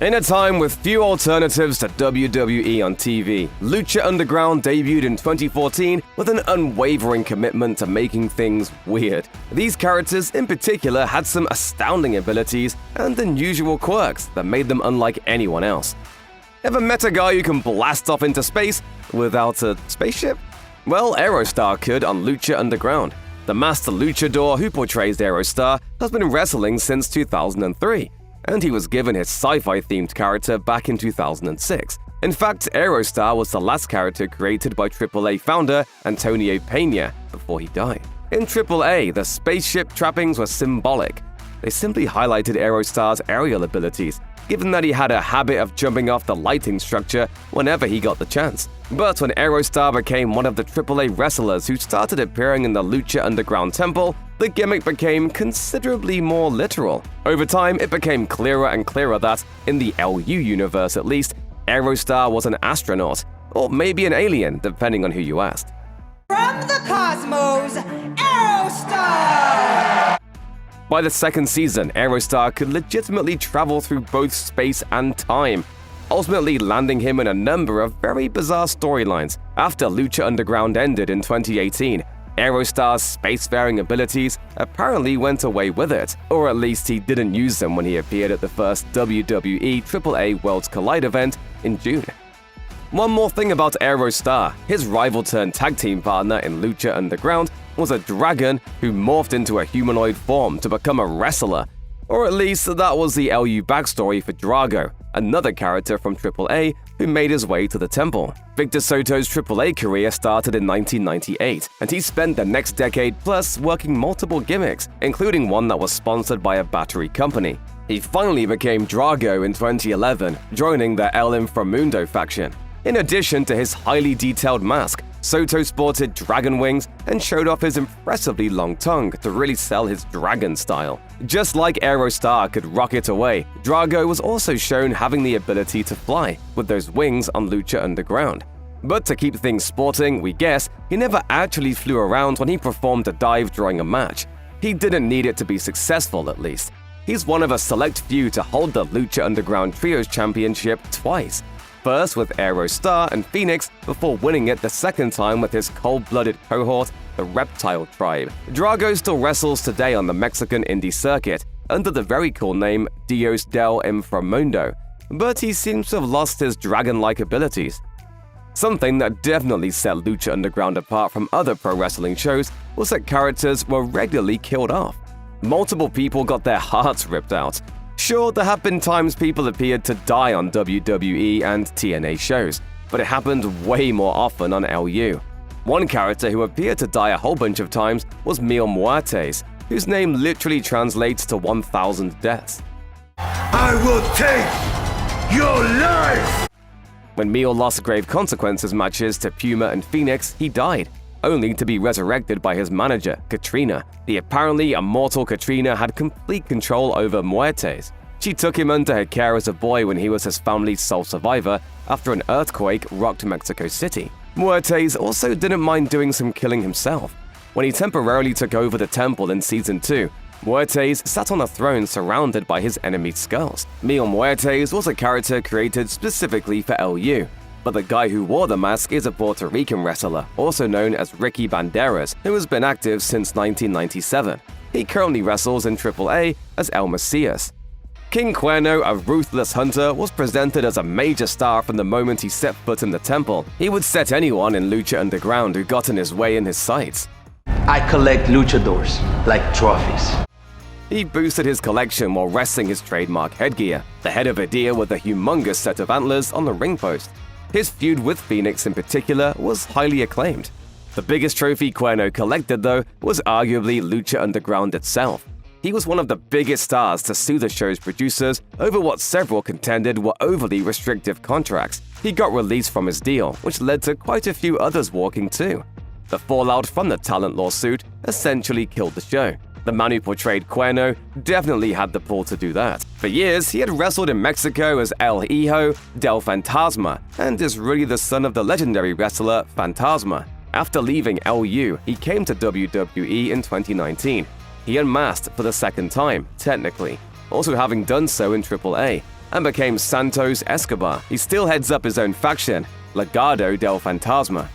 In a time with few alternatives to WWE on TV, Lucha Underground debuted in 2014 with an unwavering commitment to making things weird. These characters in particular had some astounding abilities and unusual quirks that made them unlike anyone else. Ever met a guy who can blast off into space without a spaceship? Well, Aero Star could on Lucha Underground. The master luchador who portrays Aero Star has been wrestling since 2003. And he was given his sci-fi-themed character back in 2006. In fact, Aero Star was the last character created by AAA founder Antonio Peña before he died. In AAA, the spaceship trappings were symbolic. They simply highlighted Aero Star's aerial abilities, given that he had a habit of jumping off the lighting structure whenever he got the chance. But when Aero Star became one of the AAA wrestlers who started appearing in the Lucha Underground temple, the gimmick became considerably more literal. Over time, it became clearer and clearer that, in the LU universe at least, Aero Star was an astronaut, or maybe an alien, depending on who you asked. From the cosmos, Aero Star! By the second season, Aero Star could legitimately travel through both space and time, ultimately landing him in a number of very bizarre storylines. After Lucha Underground ended in 2018, Aero Star's spacefaring abilities apparently went away with it, or at least he didn't use them when he appeared at the first WWE AAA Worlds Collide event in June. One more thing about Aero Star, his rival-turned-tag team partner in Lucha Underground was a dragon who morphed into a humanoid form to become a wrestler. Or at least that was the LU backstory for Drago, another character from AAA who made his way to the temple. Victor Soto's AAA career started in 1998, and he spent the next decade plus working multiple gimmicks, including one that was sponsored by a battery company. He finally became Drago in 2011, joining the El Inframundo faction. In addition to his highly detailed mask, Soto sported dragon wings and showed off his impressively long tongue to really sell his dragon style. Just like Aero Star could rocket away, Drago was also shown having the ability to fly, with those wings on Lucha Underground. But to keep things sporting, we guess, he never actually flew around when he performed a dive during a match. He didn't need it to be successful, at least. He's one of a select few to hold the Lucha Underground Trios Championship twice. First with Aero Star and Phoenix, before winning it the second time with his cold-blooded cohort, the Reptile Tribe. Drago still wrestles today on the Mexican indie circuit, under the very cool name Dios del Inframundo, but he seems to have lost his dragon-like abilities. Something that definitely set Lucha Underground apart from other pro wrestling shows was that characters were regularly killed off. Multiple people got their hearts ripped out. Sure, there have been times people appeared to die on WWE and TNA shows, but it happened way more often on LU. One character who appeared to die a whole bunch of times was Muertes, whose name literally translates to 1,000 deaths. I will take your life! When Mio lost grave consequences matches to Puma and Phoenix, he died, only to be resurrected by his manager, Katrina. The apparently immortal Katrina had complete control over Muertes. She took him under her care as a boy when he was his family's sole survivor after an earthquake rocked Mexico City. Muertes also didn't mind doing some killing himself. When he temporarily took over the temple in Season 2, Muertes sat on a throne surrounded by his enemies' skulls. Mil Muertes was a character created specifically for LU, but the guy who wore the mask is a Puerto Rican wrestler, also known as Ricky Banderas, who has been active since 1997. He currently wrestles in AAA as El Mesias. King Cuerno, a ruthless hunter, was presented as a major star from the moment he set foot in the temple. He would set anyone in Lucha Underground who got in his way in his sights. I collect luchadors like trophies. He boosted his collection while wresting his trademark headgear, the head of a deer with a humongous set of antlers on the ring post. His feud with Phoenix in particular was highly acclaimed. The biggest trophy Cuerno collected, though, was arguably Lucha Underground itself. He was one of the biggest stars to sue the show's producers over what several contended were overly restrictive contracts. He got released from his deal, which led to quite a few others walking too. The fallout from the talent lawsuit essentially killed the show. The man who portrayed Cuerno definitely had the pull to do that. For years, he had wrestled in Mexico as El Hijo del Fantasma and is really the son of the legendary wrestler Fantasma. After leaving LU, he came to WWE in 2019. He unmasked for the second time, technically, also having done so in AAA. and became Santos Escobar. He still heads up his own faction, Legado del Fantasma.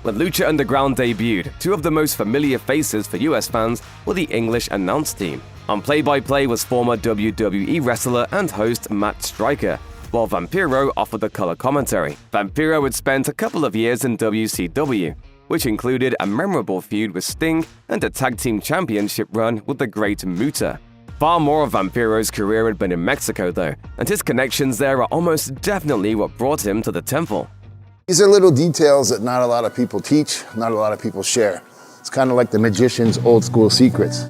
When Lucha Underground debuted, two of the most familiar faces for US fans were the English announce team. On play-by-play was former WWE wrestler and host Matt Striker, while Vampiro offered the color commentary. Vampiro had spent a couple of years in WCW, which included a memorable feud with Sting and a tag team championship run with the Great Muta. Far more of Vampiro's career had been in Mexico though, and his connections there are almost definitely what brought him to the temple. These are little details that not a lot of people teach, not a lot of people share. It's kind of like the magician's old school secrets.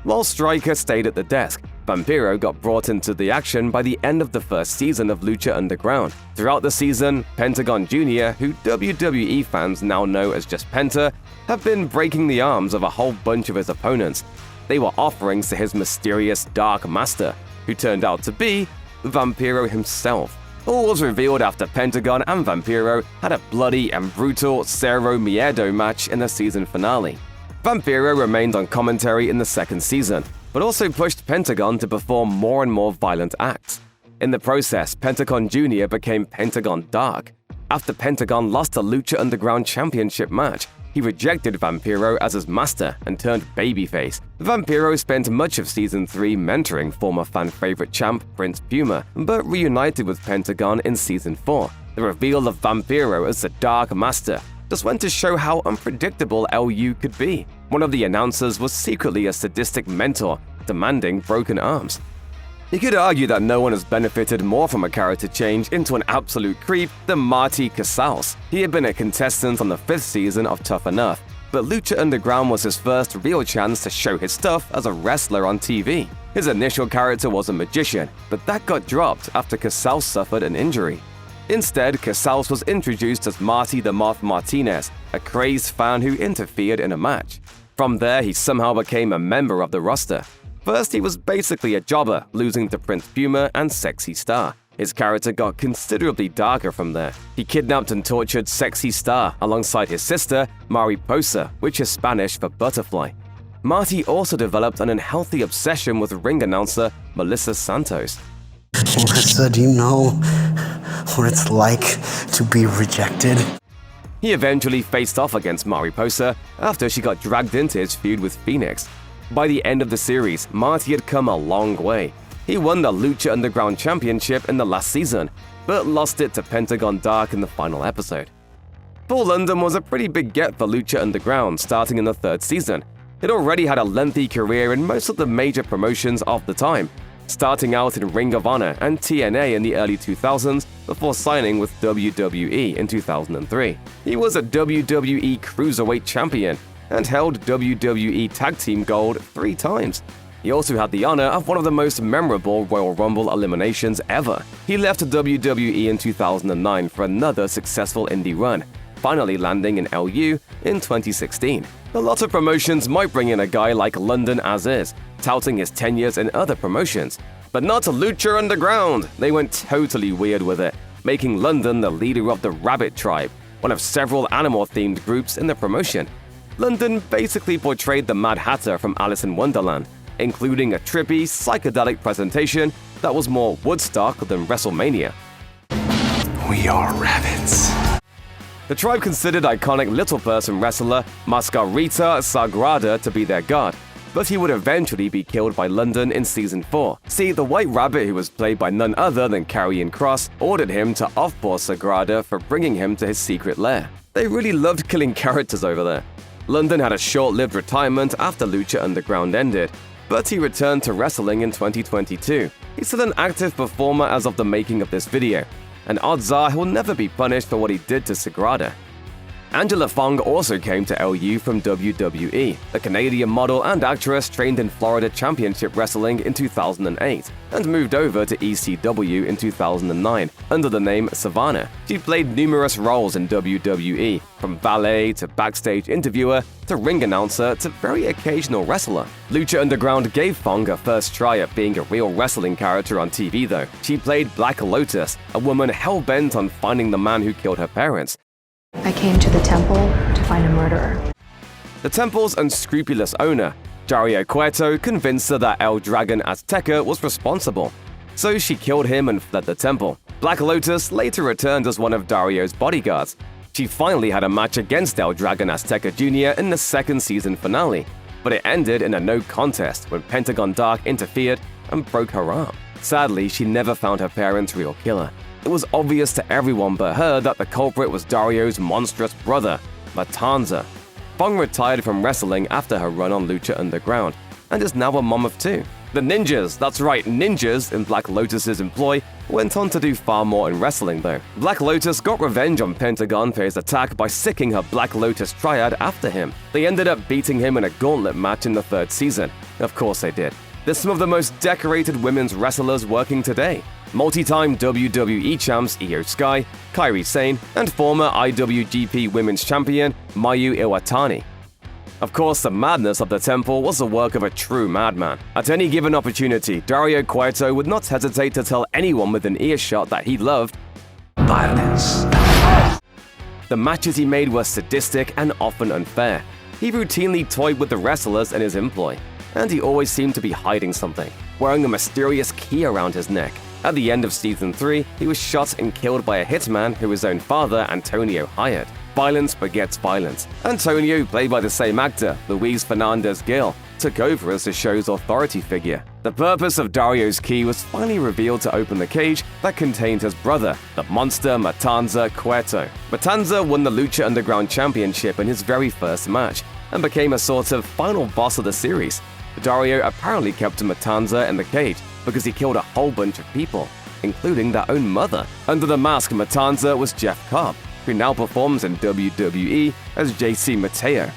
While Striker stayed at the desk, Vampiro got brought into the action by the end of the first season of Lucha Underground. Throughout the season, Pentagon Jr., who WWE fans now know as just Penta, have been breaking the arms of a whole bunch of his opponents. They were offerings to his mysterious Dark Master, who turned out to be Vampiro himself. All was revealed after Pentagon and Vampiro had a bloody and brutal Cero Miedo match in the season finale. Vampiro remained on commentary in the second season, but also pushed Pentagon to perform more and more violent acts. In the process, Pentagon Jr. became Pentagon Dark. After Pentagon lost the Lucha Underground Championship match, he rejected Vampiro as his master and turned babyface. Vampiro spent much of Season 3 mentoring former fan-favorite champ Prince Puma, but reunited with Pentagon in Season 4. The reveal of Vampiro as the Dark Master just went to show how unpredictable LU could be. One of the announcers was secretly a sadistic mentor, demanding broken arms. You could argue that no one has benefited more from a character change into an absolute creep than Marty Casals. He had been a contestant on the 5th season of Tough Enough, but Lucha Underground was his first real chance to show his stuff as a wrestler on TV. His initial character was a magician, but that got dropped after Casals suffered an injury. Instead, Casals was introduced as Marty the Moth Martinez, a crazed fan who interfered in a match. From there, he somehow became a member of the roster. First, he was basically a jobber, losing to Prince Puma and Sexy Star. His character got considerably darker from there. He kidnapped and tortured Sexy Star alongside his sister, Mariposa, which is Spanish for butterfly. Marty also developed an unhealthy obsession with ring announcer Melissa Santos. Melissa, do you know what it's like to be rejected? He eventually faced off against Mariposa after she got dragged into his feud with Phoenix. By the end of the series, Marty had come a long way. He won the Lucha Underground Championship in the last season, but lost it to Pentagon Dark in the final episode. Paul London was a pretty big get for Lucha Underground starting in the 3rd season. He'd already had a lengthy career in most of the major promotions of the time, starting out in Ring of Honor and TNA in the early 2000s before signing with WWE in 2003. He was a WWE Cruiserweight Champion and held WWE Tag Team Gold 3 times. He also had the honor of one of the most memorable Royal Rumble eliminations ever. He left WWE in 2009 for another successful indie run, finally landing in LU in 2016. A lot of promotions might bring in a guy like London as is, touting his tenures in other promotions. But not to Lucha Underground. They went totally weird with it, making London the leader of the Rabbit Tribe, one of several animal-themed groups in the promotion. London basically portrayed the Mad Hatter from Alice in Wonderland, including a trippy, psychedelic presentation that was more Woodstock than WrestleMania. We are rabbits. The tribe considered iconic little person wrestler Mascarita Sagrada to be their god, but he would eventually be killed by London in Season 4. See, the White Rabbit, who was played by none other than Karrion Kross, ordered him to offboard Sagrada for bringing him to his secret lair. They really loved killing characters over there. London had a short-lived retirement after Lucha Underground ended, but he returned to wrestling in 2022. He's still an active performer as of the making of this video, and odds are he'll never be punished for what he did to Sagrada. Angela Fong also came to LU from WWE. The Canadian model and actress trained in Florida Championship Wrestling in 2008 and moved over to ECW in 2009 under the name Savannah. She played numerous roles in WWE, from valet to backstage interviewer to ring announcer to very occasional wrestler. Lucha Underground gave Fong her first try at being a real wrestling character on TV though. She played Black Lotus, a woman hell-bent on finding the man who killed her parents. I came to the temple to find a murderer. The temple's unscrupulous owner, Dario Cueto, convinced her that El Dragon Azteca was responsible. so she killed him and fled the temple. Black Lotus later returned as one of Dario's bodyguards. She finally had a match against El Dragon Azteca Jr. in the second season finale, but it ended in a no contest when Pentagon Dark interfered and broke her arm. Sadly, she never found her parents' real killer. It was obvious to everyone but her that the culprit was Dario's monstrous brother, Matanza. Fong retired from wrestling after her run on Lucha Underground, and is now a mom of 2. The ninjas, that's right, ninjas in Black Lotus's employ, went on to do far more in wrestling though. Black Lotus got revenge on Pentagon for his attack by sicking her Black Lotus Triad after him. They ended up beating him in a gauntlet match in the 3rd season. Of course they did. They're some of the most decorated women's wrestlers working today. Multi-time WWE champs Io Sky, Kairi Sane, and former IWGP Women's Champion Mayu Iwatani. Of course, the madness of the temple was the work of a true madman. At any given opportunity, Dario Cueto would not hesitate to tell anyone within earshot that he loved violence. The matches he made were sadistic and often unfair. He routinely toyed with the wrestlers in his employ, and he always seemed to be hiding something, wearing a mysterious key around his neck. At the end of Season 3, he was shot and killed by a hitman who his own father, Antonio, hired. Violence begets violence. Antonio, played by the same actor, Luis Fernandez-Gil, took over as the show's authority figure. The purpose of Dario's key was finally revealed to open the cage that contained his brother, the monster Matanza Cueto. Matanza won the Lucha Underground Championship in his very first match, and became a sort of final boss of the series. Dario apparently kept Matanza in the cage because he killed a whole bunch of people, including their own mother. Under the mask, Matanza was Jeff Cobb, who now performs in WWE as JC Mateo.